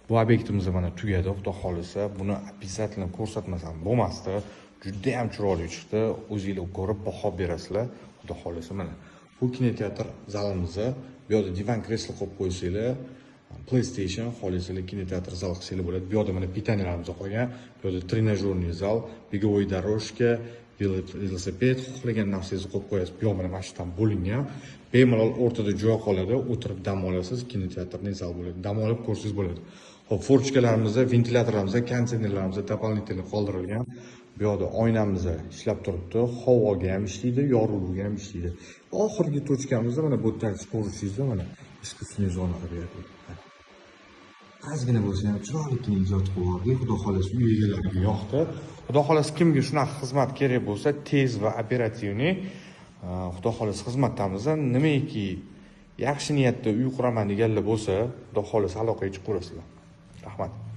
Bu obyektimiz mana tugadi, xudo xolisa. Buni обязательно ko'rsatmasam bo'lmasdi. Juda ham chiroyli chiqdi. O'zingizlar ko'rib baho berasizlar, xudo xolisa. Mana bu kinoteatr zalimiz. Bu yerda divan kreslo qo'yib qo'ysanglar, PlayStation xohlasanglar kinoteatr zal qilsanglar bo'ladi. Bu yerda mana pitaniyalarimiz qolgan. Bu yerda trenajyorniy zal, begovoy дорожка, velosiped, xohlagan narsangizni qo'yib qo'yasiz. Bu mana mashinadan bo'lingan. Bemalol o'rtada joy qoladi, o'tirib dam olasiz, kinoteatrning zal bo'ladi. Dam olib ko'rsangiz bo'ladi. Hop, forchkalarimizda, ventilyatorlarimizda, konditsionerlarimizda doполнительно qoldirilgan. Bu yerda oynamiz ishlab turibdi, havoga ham ishlaydi, yorug'likka ham ishlaydi. Oxirgi tochkamizda mana bu yerdan ko'rishingiz mana искусственный zona beryapti. Ozgina bo'lsa ham chiroyli ijod qilib, xudo xolasa uy egalariga yoqdi. Xudo xolasa kimga shunaqa xizmat kerak bo'lsa, tez va operativniy xudo xolasa xizmatdamiz. Nimaiki yaxshi niyatda uy quraman deganlar bo'lsa, xudo xolasa aloqaga chiqaverasizlar. Rahmat.